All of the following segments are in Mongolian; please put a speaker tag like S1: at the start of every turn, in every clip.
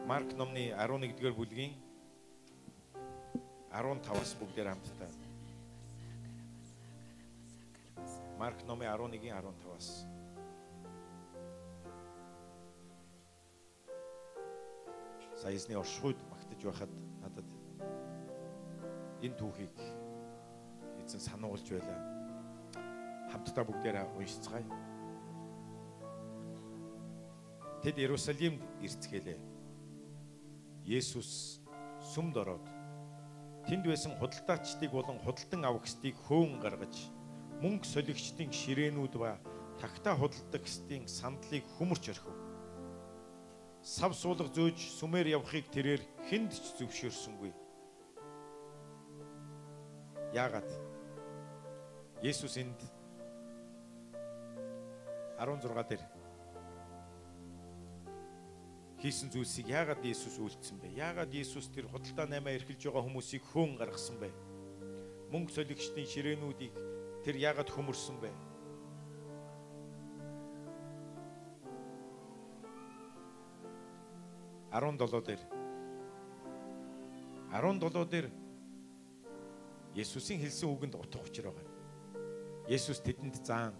S1: Марк номны 11-р бүлгийн 15-аас бүгдээр хамтдаа. Марк номын 11-ийн 15-аас. Саясны оршихуйд магтаж байхад надад энэ түүхийг эзэн сануулж байлаа. Хамтдаа бүгдээр уншицгаая. Тэд Иерусалимд ирцгээлээ. Есүс сүмд ороод тэнд байсан худалдаачдыг болон худалдан авагчдыг хөөн гаргаж мөнгө солигчдын ширээнүүд ба тагтаа худалдагчдын сандлыг хөмөрч орхив. Сав суулга зөөж сүмээр явахыг тэрээр хэнд ч зөвшөөрсөнгүй. Яагаад? Есүс энд 16 дээр хийсэн зүйлсийг яагаад Есүс үйлдсэн бэ? Яагаад Есүс тэр худалдаа наймаа эрхэлж байгаа хүмүүсийг хөөн гаргасан бэ? Мөнгө солигчдын ширээнүүдийг тэр яагаад хөмөрсөн бэ? Арон долоо дээр Есүсийн хэлсэн үгэнд утга учир байгаа. Есүс тэдэнд заан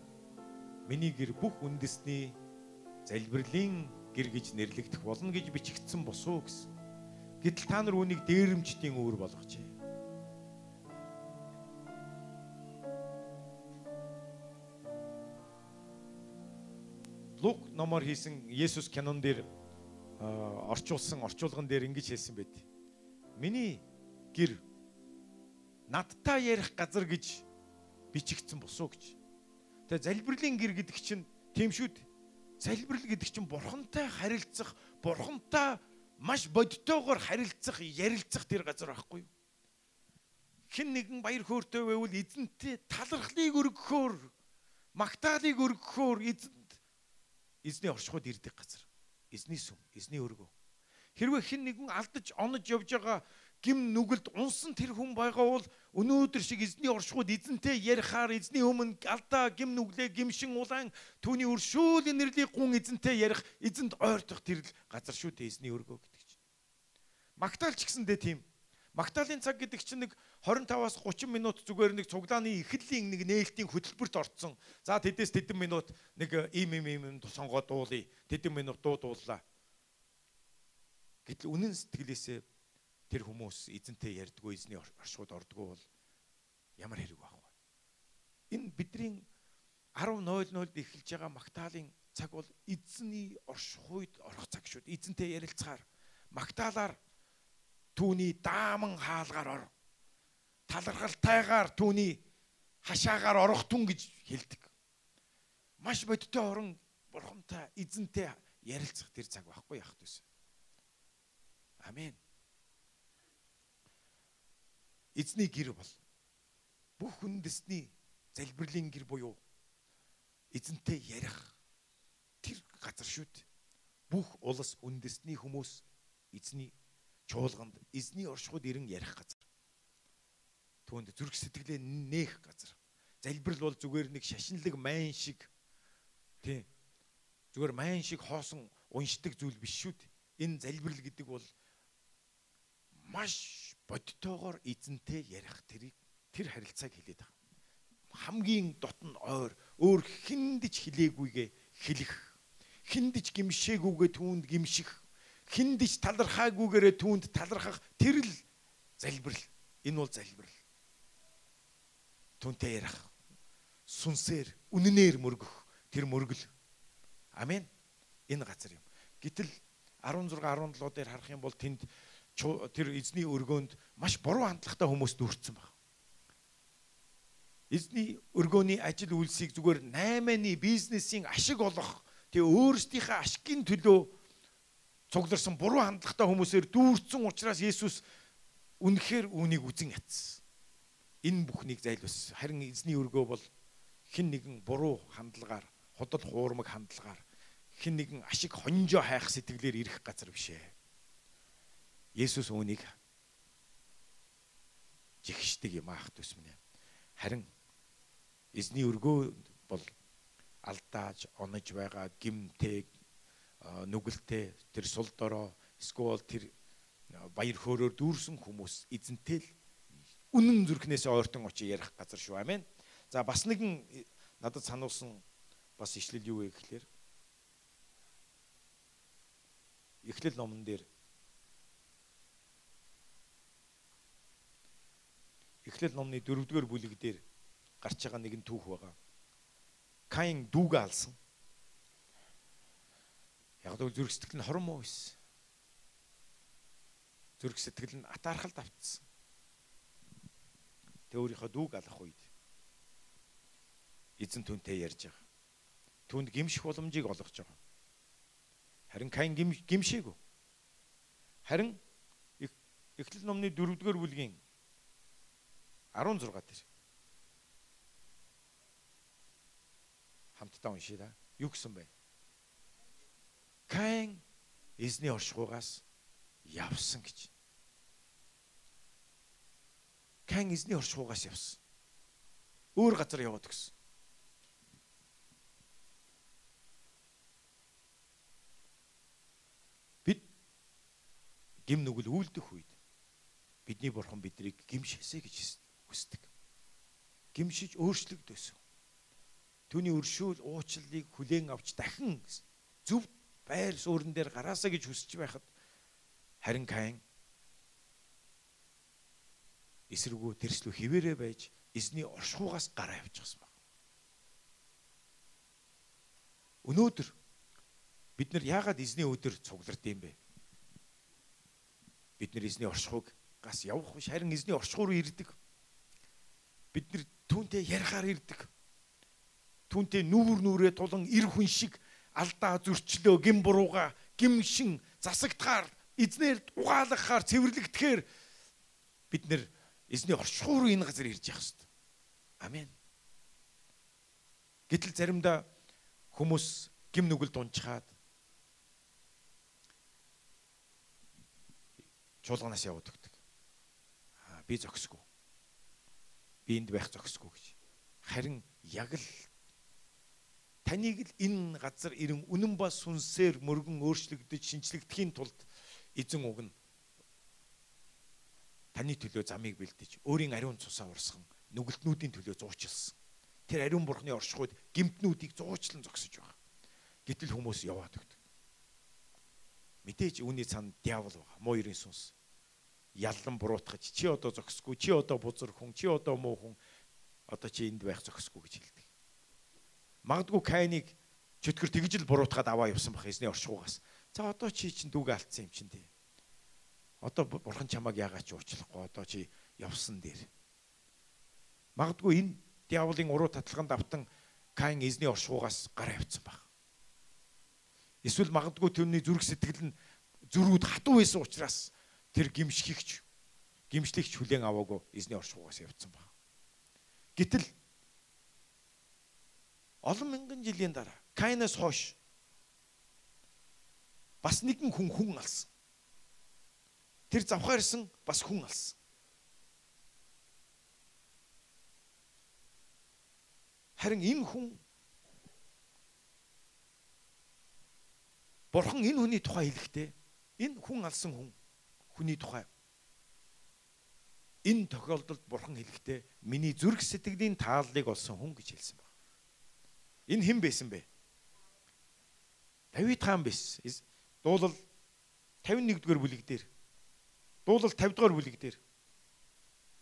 S1: миний гэр бүх үндэсний залбирлын гэр гэж нэрлэгдэх болно гэж бичигдсэн босуу гэсэн. Гэтэл та нар үүнийг дээрэмчдийн үүр болгожээ. Лук номоор хийсэн Есүс кинон дээр орчуулган дээр ингэж хэлсэн байд. Миний гэр надтай ярих газар гэж бичигдсэн босуу гэж. Тэгээ залбирлын гэр гэдэг чинь тийм шүү дээ. Залбирал гэдэг чинь бурхантай харилцах, бурхантай маш бодитоогоор харилцах, ярилцах тэр газар байхгүй юу? Хэн нэгэн баяр хөөртэй байвал эзэнтэй талархлыг өргөхөөр, магтаалыг өргөхөөр эзний оршихуйд ирдэг газар. Эзний сүм, эзний өргөө. Хэрвээ хэн нэгэн алдаж онож явж байгаа гим нүгэлд унсан тэр хүн байгаа бол өнөөдөр шиг эзний оршихуйд эзэнтэй ярихаар эзний өмнө алдаа гим нүглээ гимшин улаан түүний өршөөлийн нэрлийг гун эзэнтэй ярих эзэнд ойртох тэр газар шүү дээ эзний өргөө гэдэг чинь. Магтаал ч гэсэндээ тийм. Магтаалын цаг гэдэг чинь нэг 25-аас 30 минут зүгээр нэг цуглааны эхлэлийн нэг нээлтийн хөтөлбөрт орцсон. За тэдээс тэдэн минут нэг ийм сонгоо дуулъя. Тэдэн минут дууллаа. Гэтэл үнэн сэтгэлээсээ тэр хүмүүс эзэнтэй ярьдгүй, эзний оршихуйд ордгоо бол ямар хэрэг байх вэ? Энэ бидний 10:00-д эхэлж байгаа магтаалын цаг бол эзний оршихуйд орох цаг шүү дээ. Эзэнтэй ярилцахаар, магтаалаар түүний дааман хаалгаар ор. Талархалтайгаар түүний хашаагаар орох түн гэж хэлдэг. Маш бодиттой орон бурхантай, эзэнтэй ярилцах тэр цаг байхгүй яах вэ? Амен. Эзний гэр бол бүх үндэсний залбирлын гэр буюу эзэнтэй ярих тэр газар шүү дээ. Бүх улс үндэсний хүмүүс эзний чуулганд эзний оршихуйд ирэн ярих газар. Түүнд зүрх сэтгэлээ нээх газар. Залбирал бол зүгээр нэг шашинлаг майн шиг тий зүгээр майн шиг хоосон уншдаг зүйл биш шүү дээ. Энэ залбирал гэдэг бол маш бодтойгоор эзэнтэй ярих тэр харилцааг хэлээд байгаа. Хамгийн дотн ойр өөр хиндэж хэлээгүйгээ хэлэх, хиндэж гимшээгүйгээ түүнд гимших, хиндэж талархаагүйгээрээ түүнд талархах тэр л залбирал. Энэ бол залбирал. Түүнтэй ярих, сүнсээр, үнэнээр мөргөх тэр мөргөл. Амен. Энэ газар юм. Гэтэл 16-17 дээр харах юм бол тэнд тэр эзний өргөөнд маш буруу хандлагатай хүмүүс дүүрсэн байна. Эзний өргөөний ажил үйлсийг зүгээр 8-ны бизнесийн ашиг олох, тэгээ өөрсдийнхээ ашигын төлөө цугларсан буруу хандлагатай хүмүүсээр дүүрсэн учраас Есүс үнэхээр үүнийг үзэн ятсан. Энэ бүхнийг зайлуулсан. Харин эзний өргөө бол хэн нэгэн буруу хандлагаар, худал хуурмаг хандлагаар, хэн нэгэн ашиг хонжоо хайх сэтгэлээр ирэх газар биш ээ. Есүс үүнийг жигшдэг юм аах төс минь. Харин эзний өргөө бол алдааж, онож байгаа гимтэй, нүгэлтэй, тэр сул дорой, Эсвэл тэр баяр хөөрөөр дүүрсэн хүмүүс эзэнтэй л үнэн зүрхнээс ойртон очиж ярих газар шүү. Амен. За бас нэгэн надад сануулсан бас ишлэл юу вэ гэхээр Эхлэл номон дээр Эхлэл номны 4-р бүлэг дээр гарч байгаа нэгэн түүх байгаа. Каин дүүгээ алсан. Яг л зүрх сэтгэл нь хорон муу байсан. Зүрх сэтгэл нь атаархалд автсан. Тэ өөрийнхөө дүүг алах үед эзэн түүнтэй ярьж байгаа. Түүнд гимших боломжийг олгож байгаа. Харин Каин гимшээгүй. Харин Эхлэл номны 4-р бүлгийн 16 дээр хамтдаа уншъя да. Юу гэсэн бэ? Каин эзний оршихугаас явсан гэж. Каин эзний оршихугаас явсан. Өөр газар яваад гисэн. Бид гим нүгэл үйлдэх үед бидний бурхан биднийг гимшээсэй гэж хүсдэг. Гимшиж өөрчлөгдөөсөө. Түүний өршөөл уучлалыг хүлээн авч дахин зөв байр суурин дээр гараасаа гэж хүсэж байхад харин Каин эсрэгүү тэрслүү хിവэрэ байж эзний оршихугаас гараа явчихсан баг. Өнөөдөр бид нар яагаад эзний өдөр цуглардсан бэ? Бид нар эзний оршихугаас явах биш, харин эзний оршихуг руу ирдэг. Бид нар түүнтэй ярихаар ирдэг. Түүнтэй нүүрээ тулан эр хүн шиг алдаа зөрчлөө, гин бурууга, гимшин засагдахаар, эзнэр угаалгахаар, цэвэрлэгдэхээр бид нар эзний оршихуг руу энэ газар ирж явах хэрэгтэй. Амен. Гэтэл заримдаа хүмүүс гим нүгэлд унчхаад чуулганаас яваад өгдөг. Би зогсгүй. Би энд байх зогсгүй гэж. Харин яг л таныг л энэ газар ирэн үнэн ба сүнсээр мөргөн өөрчлөгдөж шинчлэгдэхийн тулд эзэн уг нь таны төлөө замыг бэлдэж өөрийн ариун цусаа урсган нүгэлтнүүдийн төлөө зуучлсан. Тэр ариун бурхны оршихуйд гэмтнүүдийг зуучлан зогсож байгаа. Гэтэл хүмүүс яваад өгдөг. Мэдээж үүний цаана диавол байгаа. Муу ерийн сүнс. Яллан буруутгаж чи одоо зогсгүй, чи одоо бузар хүн, чи одоо муу хүн, одоо чи энд байх зогсгүй гэж хэлдэг. Магадгүй Каиныг чөтгөр тэгж л буруутгаад аваа явсан бах эзний оршихугаас. За одоо чи чинь дүүгээ алдсан юм чинь тий. Одоо бурхан чамааг яагаад ч уучлахгүй, одоо чи явсан дээр. Магадгүй энэ диаволын уруу татлаганд автан Каин эзний оршихугаас гараа явцсан баг. Эсвэл магадгүй түүний зүрх сэтгэл нь зүрүүд хатуу байсан учраас тэр гимшлэгч хүлээн аваагүй эзний оршихугаас явцсан баг. Гэтэл олон мянган жилийн дараа Каинаас хойш бас нэгэн хүн алсан. Тэр завхаар ирсэн бас хүн алсан. Харин энэ хүн бурхан энэ хүний тухай хэлэхдээ энэ хүн алсан хүний тухай энэ тохиолдолд бурхан хэлэхдээ миний зүрх сэтгэлийн тааллыг олсон хүн гэж хэлсэн байна. Энэ хэн байсан бэ? Давид хаан байсан. Дуулал 51-р бүлэг дээр. Дуулал 50-р бүлэг дээр.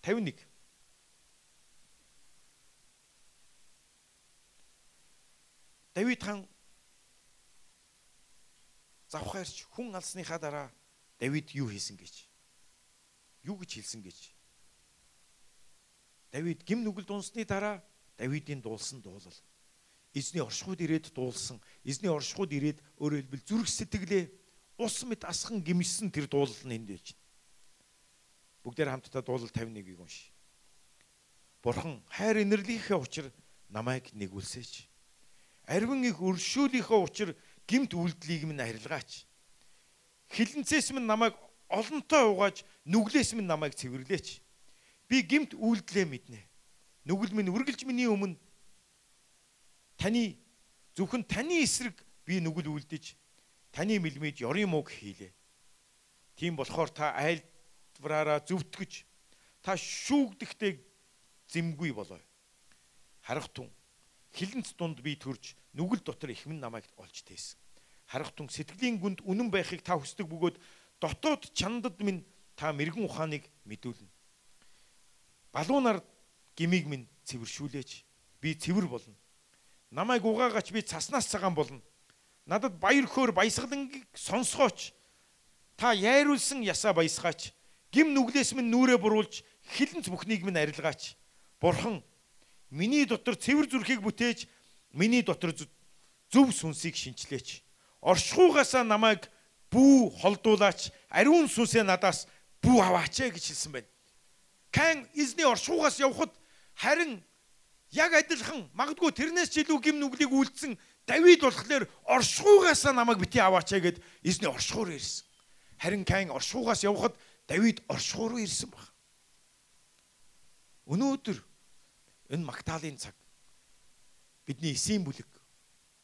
S1: 51. Давид хаан завхаарч хүн алсныхаа дараа Давид юу хийсэн гэж? Юу гэж хэлсэн гэж? Давид гим нүгэлд унсны дараа Давидын дуулсан дуулал. Эзний оршихуйд ирээд дуулсан. Эзний оршихуйд ирээд өөрөөр хэлбэл зүрх сэтгэлээ ус мэт асхан гимшсэн тэр дуулал нь энд байж байна. Бүгдээр хамтдаа дуулал 51-ийг уншия. Бурхан хайр инэрлийнхээ учир намайг нэгүүлсээч. Арвин их өршөөлийнхөө учир гимт үйлдлийг минь арилгаач. Хилэнцээс минь намайг олонтой угааж, нүглээс минь намайг цэвэрлээч. Би гимт үйлдлээ мэднэ. Нүгэл минь үргэлж миний өмнө зөвхөн таны эсрэг би нүгэл үйлдэж, таны мэлмид ёрын мууг хийлээ. Тийм болохоор та айлтвараараа зөвтгөж та шүүгдэхтэй зэмгүй болоо. Харах тун хилэнц дунд би төрж нүгэл дотор ихмэн намайг олж тээсэн. Харах тун сэтгэлийн гүнд үнэн байхыг та хүсдэг бөгөөд дотоод чандад минь та мэрэгэн ухааныг мэдүүлнэ. Балуунаар гмийг минь цэвэршүүлээч. Би цэвэр болно. Намайг угаагач би цаснаас цагаан болно. Надад баяр хөөр баясгалангийг сонсгооч. Та яйруулсан ясаа баясгаач. Гим нүглээс минь нүрээ буруулж хилэнц бүхнийг минь арилгаач. Бурхан миний дотор цэвэр зүрхийг бүтээж миний дотор зөв сүнсийг шинчлээч. Оршихуугаасаа намайг бүү холдуулаач. Ариун сүнсээ надаас бүү аваач гэж хэлсэн байна. Каин эзний оршихуугаас явхад харин яг адилхан магадгүй тэрнээс ч илүү гим нүглийг үйлдсэн Давид болохоор оршихуугаасаа намайг бити аваач гэд эзний оршихуур ирсэн. Харин Каин оршихуугаас явхад Давид оршихуур руу ирсэн баг. Өнөөдөр энэ Магдалины цаг бидний эсийн бүлэг,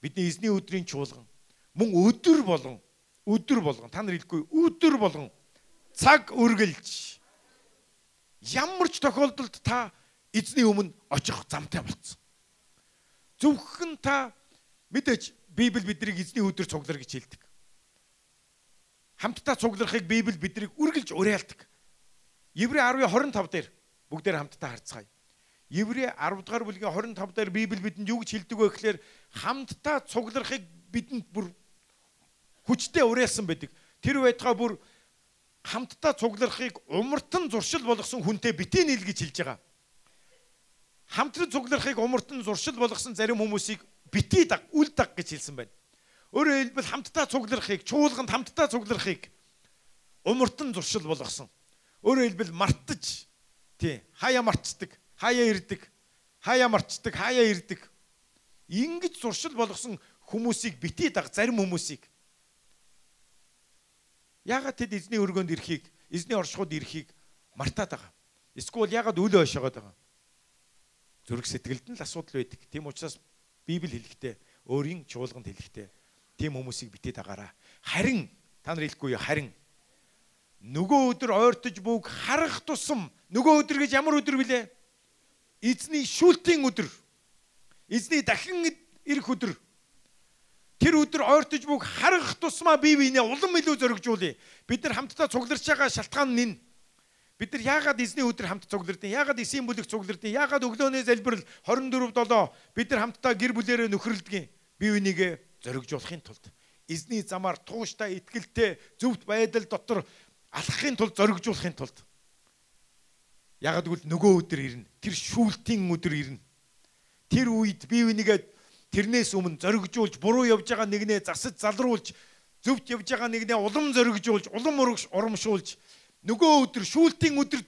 S1: бидний эзний өдрийн чуулган мөн өдөр болгон та нар хэлэхгүй өдөр болгон цаг үргэлж ямар ч тохиолдолд та эзний өмнө очих замтай болсон. Зөвхөн та мэдээж Библи биднийг эзний өдөр цуглар гэж хэлдэг. Хамтдаа цугларахыг Библи биднийг үргэлж уриалдаг. Еврей 10:25 дээр бүгдээр хамтдаа харцгаая. Еврей 10 дугаар бүлгийн 25 дээр Библи бидэнд юу гэж хэлдэг вэ гэхээр хамтдаа цугларахыг бидэнд бүр хүчтэй уриалсан байдаг. Тэр байтугай бүр хамтдаа цугларахыг умартан зуршил болгосон хүнтэй битээ нийл гэж хэлж байгаа. Хамтран цугларахыг умартан зуршил болгосон зарим хүмүүсийг битээ даг, үл даг гэж хэлсэн байна. Өөрөөр хэлбэл хамтдаа цугларахыг, чуулганд хамтдаа цугларахыг умартан зуршил болгосон. Өөрөөр хэлбэл мартаж, хаяа марцдаг, хаяа ирдэг, хаяа марцдаг, хаяа ирдэг. Ингэж зуршил болгосон хүмүүсийг битээ даг, зарим хүмүүсийг. Яагаад тэд эзний өргөнд ирэхийг, эзний оршихуйд ирэхийг мартаад байгаа? Эсвэл яагаад үл ойшоогоод байгаа? Зүрх сэтгэлд нь л асуудал байдаг. Тийм учраас Библи хэлэхдээ, өөрийн чуулганд хэлэхдээ тийм хүмүүсийг битээ дагаараа. Харин та нар хэлэхгүй юу? Харин нөгөө өдөр ойртож бүг харах тусам нөгөө өдөр гэж ямар өдөр вүлээ? Эзний шүүлтийн өдөр. Эзний дахин ирэх өдөр. Тэр өдөр ойртож бүг харах тусмаа бие биенээ улам илүү зоригжуулъя. Бид нар хамтдаа цугларч байгаа шалтгаан нь энэ. Бид нар яагаад эзний өдөр хамт цуглардیں? Яагаад эсийн бүлэг цуглардیں? Яагаад өглөөний залбирал 24/7 бид нар хамтдаа гэр бүлээрээ нөхөрлөдгийг? Бие бинийгээ зоригжуулахын тулд, эзний замаар тууштай итгэлтэй зөвхт байдал дотор алхахын тулд, зоригжуулахын тулд. Яагаад гэвэл нөгөө өдөр ирнэ. Тэр шүүлтийн өдөр ирнэ. Тэр үед бие бинийгээ тэрнээс өмнө зоригжуулж, буруу явж байгаа нэгнээ засаж залруулж, зөвхт явж байгаа нэгнээ улам зоригжуулж, улам урамшуулж, нөгөө өдөр шүүлтийн өдөр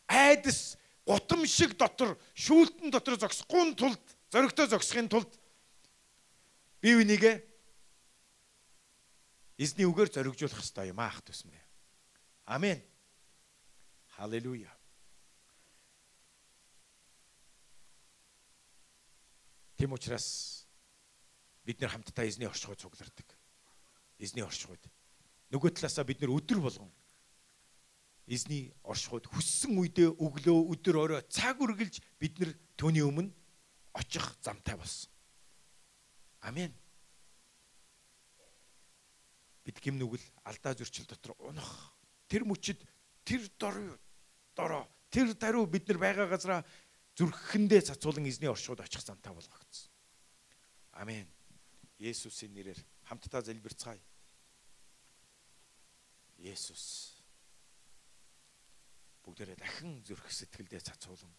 S1: айдас гутам шиг дотор шүүлтэн дотор зогсохгүй тулд, зоригтой зогсохын тулд бие бинийгээ эзний үгээр зоригжуулах ёстой юм аах төсмөр. Амен. Халелуя. Тийм учраас бид нэр хамтдаа эзний оршихуйд цуглардаг. Эзний оршихуйд. Нөгөө талаасаа бид нэр өдөр болгон эзний оршихуйд хүссэн үедээ өглөө, өдөр орой цаг үргэлж бид нэр түүний өмнө очих замтай болсон. Амен. Бид гим нүгэл алдаа зөрчил дотор унах. Тэр мөчид, тэр дороо, тэр даруй бид нар байгаа газараа зүрхэндээ цацуулан эзний оршихуйд очих замтай болгогдсон. Амен. Есүсийн нэрээр хамтдаа залбирцгаая. Есүс. Бүгдээрээ дахин зүрх сэтгэлдээ цацуулан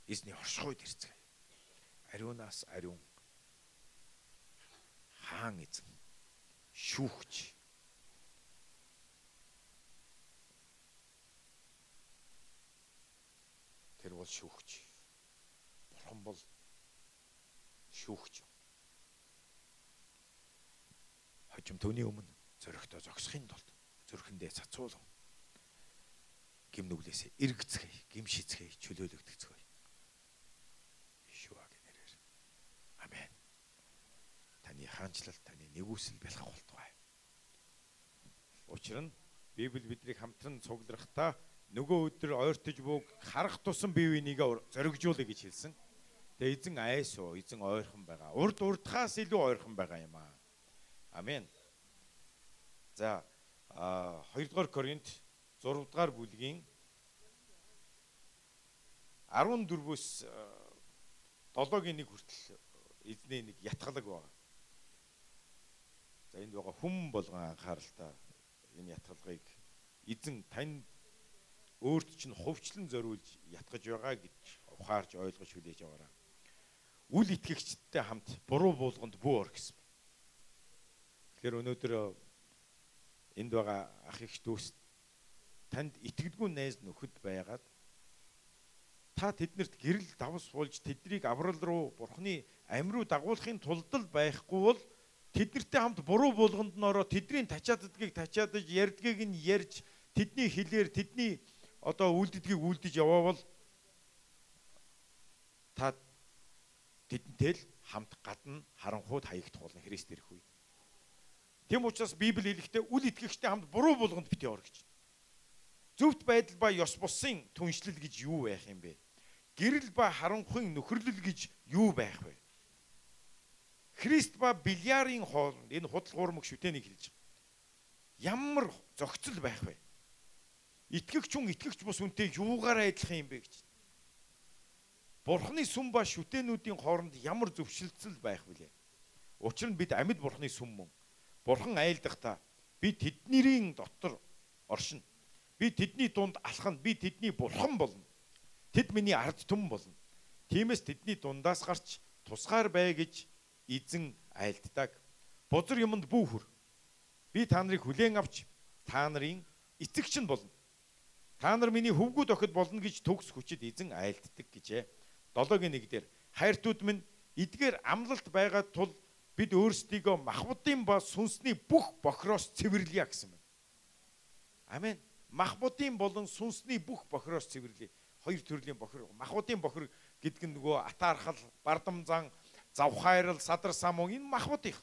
S1: эзний оршихуйд ирцгээе. Ариунаас ариун хаан эзэн шүүгч. Тэр бол шүүгч. Бурхан бол шүүгч. Хожим түүний өмнө зөрөгтэй зогсохын тулд зүрхэндээ цацуулан гим нүглээсээ эргэцгээе, гим шицгээе, чөлөөлөгдөгцгөөе. Ишуагийн нэрээр. Амен. Таны хаанчлал, таны нэгүсэл бэлхах болтугай. Учир нь Библи биднийг хамтран цугларахтаа нөгөө өдөр ойртож бууг харах тусам бие бинийгээ зоригжуулъя гэж хэлсэн. Тэгээ эзэн айсуу, эзэн ойрхон байгаа. Урд урдхаас илүү ойрхон байгаа юм аа. Амен. За 2 дугаар Коринт 6 дугаар бүлгийн 14-өөс 7-гийн 1 хүртэл эзний нэг ятгалаг байна. За энд байгаа хүм болгон анхааралтай энэ ятгалгыг эзэн танд өөрт чинь хувьчлан зориулж ятгаж байгаа гэж ухаарж ойлгож хүлээж аваарай. Үл итгэгчдтэй хамт буруу буулганд бүү ор гэсэн. Тэгэхээр өнөөдөр энд байгаа ах эгч дүүс танд итгэдэггүй найз нөхөд байгаад та тэднэрт гэрэл давс болж тэднийг аврал руу бурхны амь руу дагуулахын тулд л байхгүй бол тэднэртэй хамт буруу буулганд нь ороо тэдний тачааддгийг тачаадаж ярьдгийг нь ярьж тэдний хэлээр тэдний одоо үлддгийг үлдэж яваавал та тэдэнтэй л хамт гадна харанхууд хаягдах болно Христ ирэх үед. Тэм учраас Библи хэлэхдээ үл итгэгчтэй хамт буруу буулганд битээ ор гэж. Зөвхт байдал ба ёс бусын түншлэл гэж юу байх юм бэ? Гэрэл ба харанхуйн нөхөрлөл гэж юу байх вэ? Христ ба бильярын хооронд энэ худал хуурмаг шүтэнийг хэлж байгаа. Ямар зохицол байх вэ? Итгэгч хүн итгэгч бус үнтэй юугаараа адилхан юм бэ гэж. Бурхны сүм ба шүтэнүүдийн хооронд ямар зөвшөлтсөл байх вүлээ? Учир нь бид амьд бурхны сүм мөн. Бурхан айлдахдаа бид тэднэрийн дотор оршино. Би тэдний дунд алхана, би тэдний бурхан болно. Тэд миний ард түмэн болно. Тиймээс тэдний дундаас гарч тусгаар бай гэж эзэн айлддаг. Бузар юмд бүүхүр. Би та нарыг хүлээн авч та нарын эцэгч нь болно. Та нар миний хөвгүүд охид болно гэж төгс хүчит эзэн айлддаг гэжээ. 7-гийн 1 дээр хайртууд минь эдгээр амлалт байгаа тул бид өөрсдийгөө махбодын ба сүнсний бүх бохроос цэвэрлэе гэсэн байна. Амен. Махбодын болон сүнсний бүх бохроос цэвэрлэе. Хоёр төрлийн бохор. Махбодын бохор гэдэг нь нөгөө атаархал, бардамзан, завхайрал, садар самун энэ махбодын.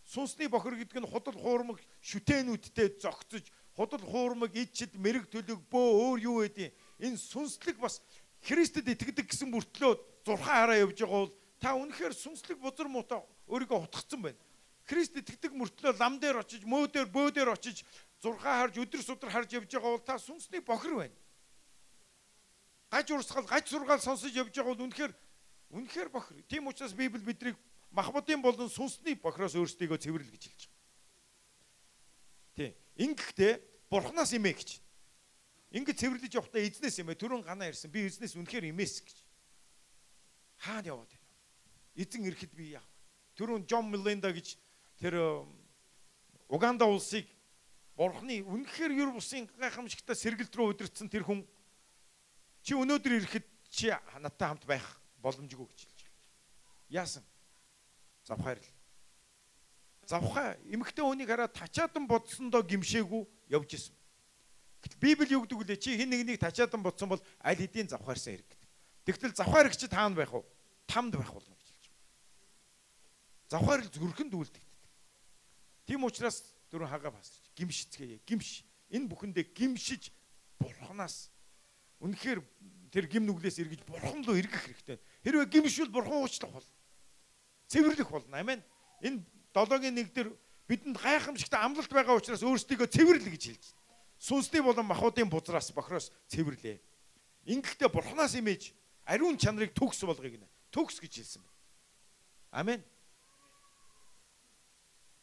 S1: Сүнсний бохор гэдэг нь худал хуурмаг шүтэнүүдтэй зогцож, худал хуурмаг ичид мэрэг төлөг бөө өөр юу байдیں۔ Энэ сүнслэг бас Христэд итгэдэг гэсэн мөртлөө зурхаа хараа явж байгаа бол та үнэхээр сүнслэг бузар муутай өөрийгөө утгацсан байна. Христ итгэдэг мөртлөө лам дээр очиж, бөө дээр очиж зурхаа харж өдөр судар харж явж байгаа бол та сүнсний бохор байна. Гаж урсгал, гаж сургаал сонсож явж байгаа бол үнэхээр бохор. Тийм учраас Библи биднийг махбодын болон сүнсний бохроос өөрсдийгөө цэвэрлэл гэж хэлж байгаа. Тийм. Ингэхдээ бурхнаас имээ гэж. Ингэ цэвэрлэж явахдаа эзнээс имээ түрүүн ганаа ирсэн. Би эзнээс үнэхээр имээс гэж. Хаана яваад байна? Эзэн ирэхэд би яах вэ? Түрүүн Джон Миленда гэж тэр Уганда улсыг бурхны үнэхээр юр бусын гайхамшигтай сэргэлт рүү удирдсан тэр хүн чи өнөөдөр ирэхэд чи надтай хамт байх боломжгүй гэж хэлж байна. Яасан? Завхайрал. Завхай эмэгтэй хүнийг хараад тачаадан бодсондоо гимшээгүй явж исэн. Гэтэл Библи юу гэдэг вэ? Чи хин нэгнийг тачаадан бодсон бол аль хэдийн завхайрсан хэрэг гэдэг. Тэгтэл завхайрагч таанд байх уу? Тамд байх болно гэж хэлж байна. Завхайрал зүрхэнд үлдэгддэг. Тийм учраас дөрөв хагаа пасторч гимшицгээе. Гимш. Энэ бүхэндээ гимшиж бурхнаас үнэхээр тэр гим нүглээс эргэж бурхан руу эргэх хэрэгтэй. Хэрвээ гимшвэл бурхан уучлах бол. Цэвэрлэх болно. Амен. Энэ 7-гийн 1 дээр бидэнд гайхамшигтай амлалт байгаа учраас өөрсдийгөө цэвэрлэ гэж хэлж байна. Сүнсний болон махбодын бузраас бохроос цэвэрлээ. Ингэхдээ бурхнаас имэж ариун чанарыг төгс болгоё гинэ. Төгс гэж хэлсэн байна. Амен.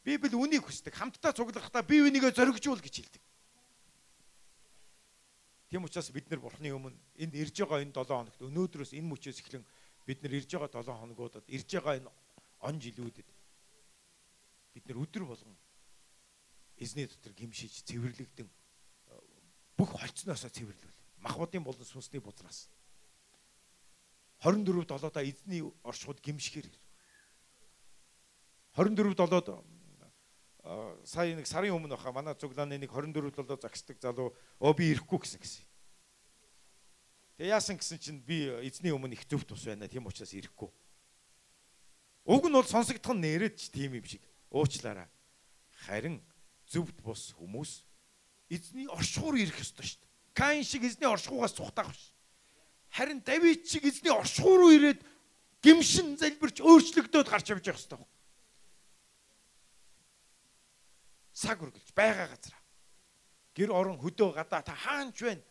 S1: Библи үнийг хүсдэг. Хамтдаа цуглахтаа бие бинийгээ зоригжуул гэж хэлдэг. Тийм учраас бид нар бурхны өмнө энэ ирж байгаа энэ 7 хоногт өнөөдрөөс энэ мөчөөс эхлэн бид нар ирж байгаа 7 хоногудад ирж байгаа энэ он жилүүдэд бид нар өдөр болгон эзний дотор гимшиж цэвэрлэгдэн бүх холцноосоо цэвэрлүүл. Махбодын болон сүнсний бузраас 24/7-да эзний оршихуд гимшихэр. 24/7-д сая нэг сарын өмнө баха манай цуглааны нэг 24/7 загсдаг залуу би ирэхгүй гэсэн. Тэгээ яасан гэсэн чинь би эзний өмнө их зөв тус байна. Тийм учраас ирэхгүй. Уг нь бол сонсогдох нь нэрэж тийм юм шиг уучлаарай. Харин зөвд бус хүмүүс эзний оршихур ирэх ёстой шүү дээ. Каин шиг эзний оршихугаас цухтаах биш. Харин Давид шиг эзний оршихур руу ирээд гимшин залбирч өөрчлөгдөөд гарч явж явах ёстой. Цаг үргэлж байгаа газараа. Гэр орон хөдөө гадаа та хаанч байна?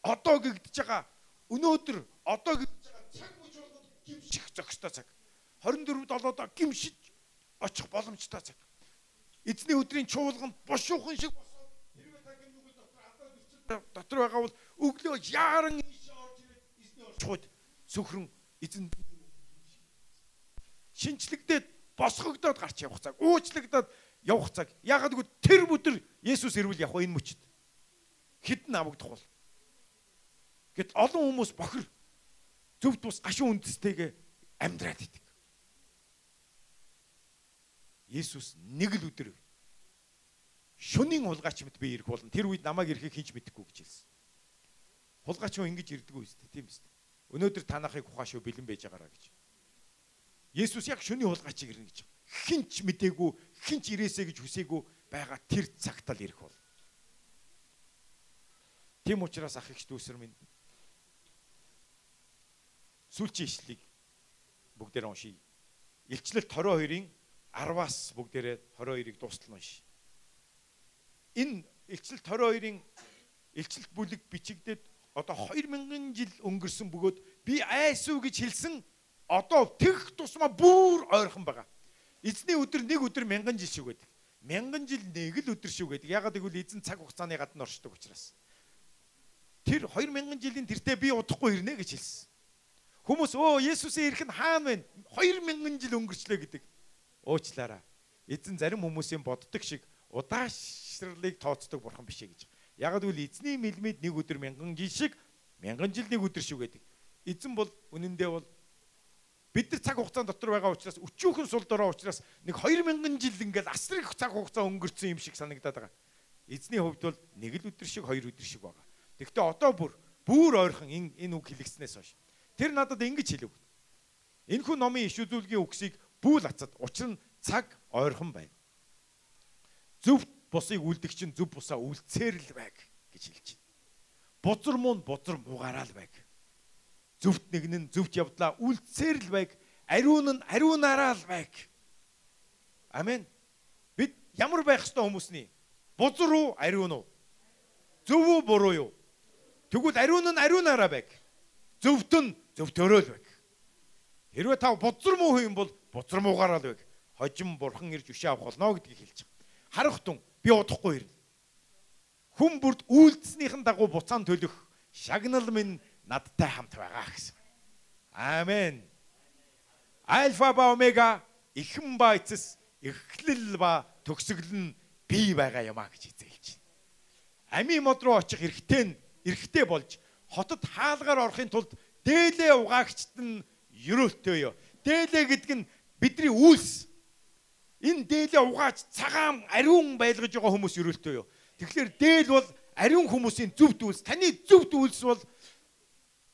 S1: Одоо гэгдэж байгаа өнөөдөр одоо гэгдэж байгаа цаг мөч болгоод гимших зохистой цаг. 24/7 гимшиж очих боломжтой цаг. Эзний өдрийн чуулганд бошуухан шиг босоод хэрвээ та гэмнүгэл дотор алдаа бэрчил дотор байгаа бол өглөө яаран ийшээ орж ирээд эзний орчхуйд сөхрөн эзэн шинчлэгдээд босгогдоод гарч явах цаг, уучлагдаад явах цаг. Яагаад гэвэл тэр өдөр Есүс ирвэл явах энэ мөчд хідэн авагдах бол. Гэт олон хүмүүс бохир зөв тус гашуун үндэстэйгээ амьдраад идэг. Есүс нэг л өдөр шөнийн хулгайчмд би ирэх болно. Тэр үед намайг ирэхийг хинч мэдэхгүй гэж хэлсэн. Хулгайч юу ингэж ирдэггүй үстэй, тийм үстэй. Өнөөдөр танахыг ухааш шүү бэлэн байж байгаараа гэж. Есүс яг шөнийн хулгайчийг ирнэ гэж. Хинч мэдээгүй, хинч ирээсэ гэж хүсээгүй байгаа тэр цагт л ирэх бол. Тийм учраас ах ихч дүүсэр минь сүүлчийн ишлэлийг бүгдээр уншийе. Илчлэлт 22-ын 10-аас бүгдээрээ 22-ыг дуустал уншийе. Энэ илчлэлт 22-ын илчлэлт бүлэг бичигдээд одоо 2000 жил өнгөрсөн бөгөөд би айсуу гэж хэлсэн одоо тэгх тусмаа бүр ойрхон байгаа. Эзний өдөр нэг өдөр 1000 жил шиг байдаг. 1000 жил нэг л өдөр шиг байдаг. Ягаад гэвэл эзэн цаг хугацааны гадна оршдог учраас. Тэр 2000 жилийн тэртээ би удахгүй ирнэ гэж хэлсэн. Хүмүүс Есүсийн ирэх нь хаана вэ? 2000 жил өнгөрчлөө гэдэг. Уучлаарай. Эзэн зарим хүмүүсийн боддог шиг удаашрлыг тооцдог бурхан биш ээ гэж. Ягаад гэвэл эзний мэлмид нэг өдөр 1000 жил шиг 1000 жил нэг өдөр шиг байдаг. Эзэн бол үнэндээ бол бид нар цаг хугацаанд дотор байгаа учраас өчүүхэн сул дорой учраас нэг 2000 жил ингээл асар их цаг хугацаа өнгөрсөн юм шиг санагдаад байгаа. Эзний хувьд бол нэг л өдөр шиг 2 өдөр шиг байгаа. Тэгэхдээ одоо бүр ойрхон энэ үг хэлэгснээс хойш. Тэр надад ингэж хэлв. Энэхүү номын иш үзүүлгийн үгсийг бүүл ацад учир нь цаг ойрхон байна. Зөв бусыг үлдэх чинь зөв бусаа үлцээр л байг гэж хэлж байна. Бузар муу муугаараа л байг. Зөвхт нэгэн нь зөвхт явдлаа үлцээр л байг. Ариун нь ариунаараа л байг. Амен. Бид ямар байх ёстой хүмүүсний? Бузар уу, ариун уу? Зөв үү, буруу юу? Тэгвэл ариун нь ариунаараа байг. Зөвхт нь зөвтөөрөө л байг. Хэрвээ та бузар муу юм бол бузар муугаараа л байг. Хожим бурхан ирж өшөө авах болно гэдгийг хэлж байгаа. Харах тун би удахгүй ирнэ. Хүн бүрд үйлдэснийхэн дагуу буцаан төлөх шагнал минь надтай хамт байгаа гэсэн. Амен. Альфа ба омега, эхэн ба эцэс, эхлэл ба төгсгөл нь би байгаа юм а гэж хэлж байна. Амийн мод руу очих эрхтэй болж хотод хаалгаар орохын тулд дээлээ угаагчд нь ерөөлтөө. Дээлээ гэдэг нь бидний үйлс. Энэ дээлээ угааж цагаан ариун байлгаж байгаа хүмүүс ерөөлтөө. Тэгэхээр дээл бол ариун хүмүүсийн зөвд үйлс. Таны зөвд үйлс бол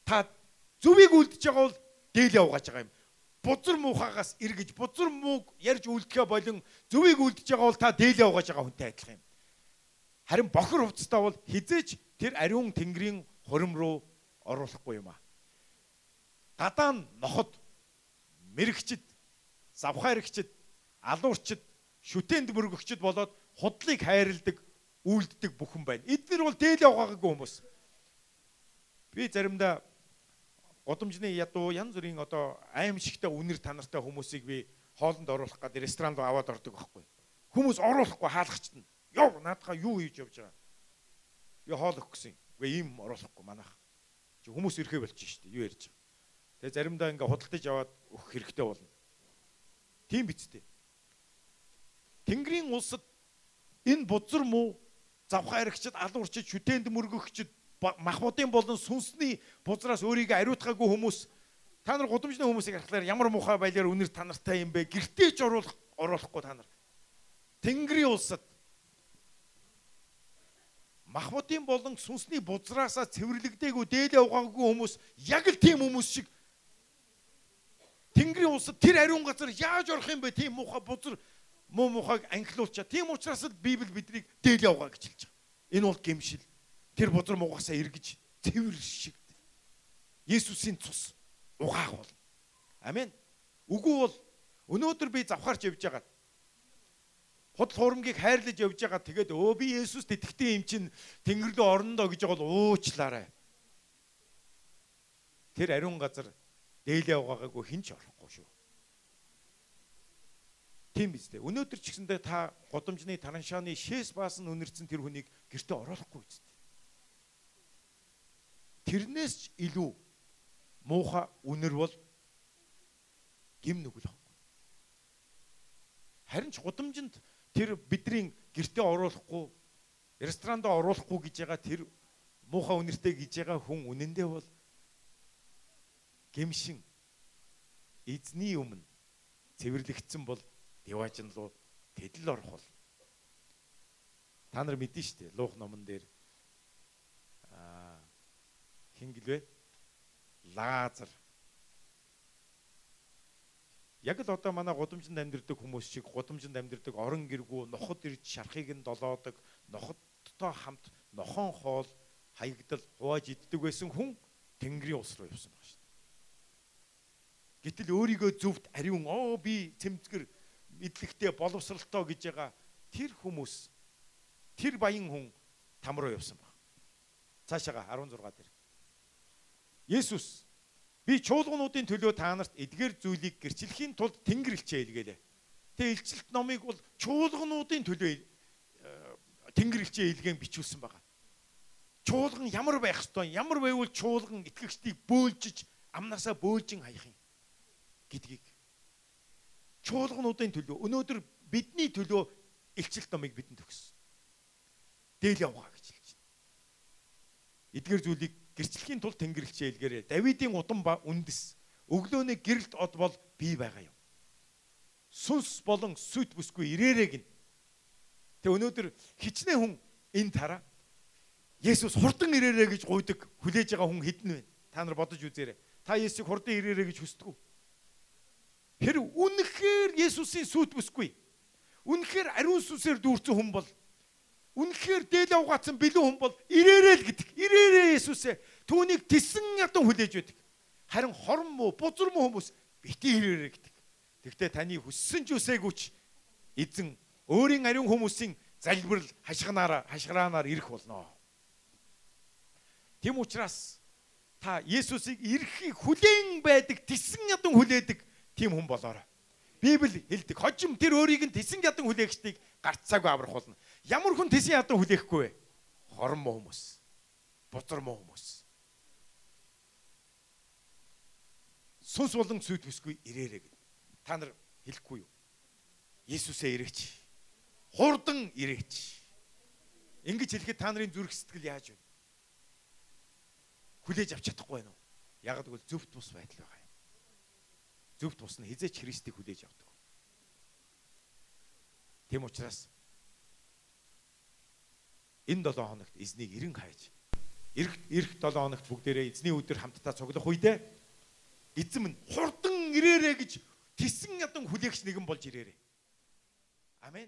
S1: та зөвийг үлдэж байгаа бол дээлээ угааж байгаа юм. Бузар муухагаас эргэж бузар мууг ярьж үлдэхэ болон зөвийг үлдэж байгаа бол та дээлээ угааж байгаа хүнтэй адилхан юм. Харин бохор хувцастай бол хизээч тэр ариун тэнгэрийн хурим руу оруулахгүй юм а. Гадаа нь ноход, мэрэгчд, завхаарэгчд, алуурчд, шүтээнд мөргөгчд болоод худлыг хайрладаг, үйлддэг бүхэн байна. Эдгээр бол дээлээ угаагагүй хүмүүс. Би заримдаа годомжны ядуу янз бүрийн одоо аимшигтай үнэр танартай хүмүүсийг би хоолнд оруулах гэдэг ресторан руу аваад ордог байхгүй. Хүмүүс оруулахгүй хаалгачд нь. Йоо наадхаа юу хийж явж байгаа. Би хоол өгөх гэсэн. Үгүй ийм оруулахгүй манайх. Чи хүмүүс ирэхэ болчих шүү дээ. Юу ярьж байгаа. Тэгээ заримдаа ингээ худалдаж аваад өгөх хэрэгтэй болно. Тийм биз дээ. Тэнгэрийн улсад энэ бузар муу завхаарэгчд, алуурчд, шүтээнд мөргөгчд, махбодын болон сүнсний бузраас өөрийгөө ариутгаагүй хүмүүс та нар гудамжны хүмүүсийг харахаар ямар муухай байлаар үнэр танартай юм бэ? Гэртээ ч оруулахгүй та нар. Тэнгэрийн улсад махбодын болон сүнсний бузраасаа цэвэрлэгдээгүй дээлээ угаагүй хүмүүс яг л тийм хүмүүс шиг Тэнгэрийн улсад тэр ариун газар яаж орох юм бэ? Тийм муухай бузар муу муухайг анхлуулчаа. Тийм учраас л Библи биднийг дээлээ угаа гэж хэлж байгаа. Энэ бол гэмшил. Тэр бузар муугасаа эргэж цэвэр шиг. Есүсийн цус угаах бол. Амен. Үгүй бол өнөөдөр би завхаарч явж байгаа. Худал хуурмгийг хайрлаж явж байгаа. Тэгээд би Есүст итгэдэг юм чинь тэнгэр рүү орно доо гэж бол уучлаарай. Тэр ариун газар дээлээ угаагаагүй хэн ч орохгүй шүү. Тийм биз дээ. Өнөөдөр ч гэсэндээ та годомжны тараншааны шээс баасан үнэрсэн тэр хүнийг гэртээ оруулахгүй биз дээ. Тэрнээс ч илүү муухай үнэр бол гим нүгэл байхгүй. Харин ч годомжинд тэр бидний гэртээ оруулахгүй, ресторанд оруулахгүй гэж байгаа тэр муухай үнэртэй гэж байгаа хүн үнэндээ бол гэмшин эзний өмнө цэвэрлэгдсэн бол Деважин руу тэдэл орох бол. Та нар мэдэн штэ Луух номон дээр хин гэлвэ? Лазар. Яг л одоо манай гудамжинд амьдардаг хүмүүс шиг гудамжинд амьдардаг орон гэргүү ноход ирж шархыг нь долоодог, ноходтой хамт нохон хоол хаягдал хувааж иддэг байсан хүн Тэнгэрийн ус руу явсан байна шүү дээ. Гэтэл өөрийгөө зөвхт ариун би цэмцгэр мэдлэгтэй боловсралтай гэж байгаа тэр хүмүүс тэр баян хүн там руу явсан баг. Цаашаага 16 дээр. Есүс би чуулгануудын төлөө та нарт эдгээр зүйлийг гэрчлэхийн тулд тэнгэр илчээ илгээлээ. Тэгээ илчилт номыг бол чуулгануудын төлөө тэнгэр илчээ илгээн бичүүлсэн байгаа. Чуулган ямар байх ёстой, ямар байвал чуулган итгэгчдийг бөөлжиж амнасаа бөөлжин хаях юм гэдгийг чуулгануудын төлөө өнөөдөр бидний төлөө илчилт номыг бидэнд өгсөн. Дээлээ угаа гэж хэлж байна. Эдгээр зүйлийг гэрчлэхийн тулд тэнгэр илчээ илгээрээ. Давидын удам ба үндэс өглөөний гэрэлт од бол бий байгаа юм. Сүнс болон сүт бүсгүй ирээрээ гин. Тэг өнөөдөр хичнээн хүн энэ тараа Есүс хурдан ирээрээ гэж гуйдаг хүлээж байгаа хүн хэдэн вэ? Та нар бодож үзээрэй. Та Есүсийг хурдан ирээрээ гэж хүсдэг үү? Тэр үнэхээр Есүсийн сүт бүсгүй. Үнэхээр ариун сүнсээр дүүрсэн хүн бол үнэхээр дээлээ угаацсан бэлэн хүн бол ирээрээ л гэдэг. Ирээрээ Есүсээ түүнийг тисэн ядан хүлээж байдаг. Харин хорн муу, бузар муу хүмүүс бити ирээрээ гэдэг. Тэгтээ таны хүссэн ч үсээгүйч эзэн өөрийн ариун хүмүүсийн залбирал хашгираанаар ирэх болно. Тэм учраас та Есүсийг ирэхийг хүлээн байдаг, тисэн ядан хүлээдэг тийм хүн болоорой. Библи хэлдэг. Хожим тэр өөрийг нь тисэн ядан хүлээгчдийг гарцаагүй аврах болно. Ямар хүн тисэн ядан хүлээхгүй вэ? Хорон муу хүмүүс. Бузар муу хүмүүс. Сүнс болон сүт бүсгүй ирээрээ гэв. Та нар хэлэхгүй юу? Есүсээ ирээч. Хурдан ирээч. Ингэж хэлэхэд та нарын зүрх сэтгэл яаж вэ? Хүлээж авч чадахгүй байна уу? Яг гэвэл зөвхт бус байдал байгаа юм. Зөвхт бус нь хизээч Христийг хүлээж авдаг. Тэм учраас энэ 7 хоногт эзнийг эрен хайж эх 7 хоногт бүгдээрээ эзний өдөр хамтдаа цуглах үедээ эзэм нь хурдан ирээрээ гэж тисэн ядан хүлээгч нэгэн болж ирээрээ. Амен.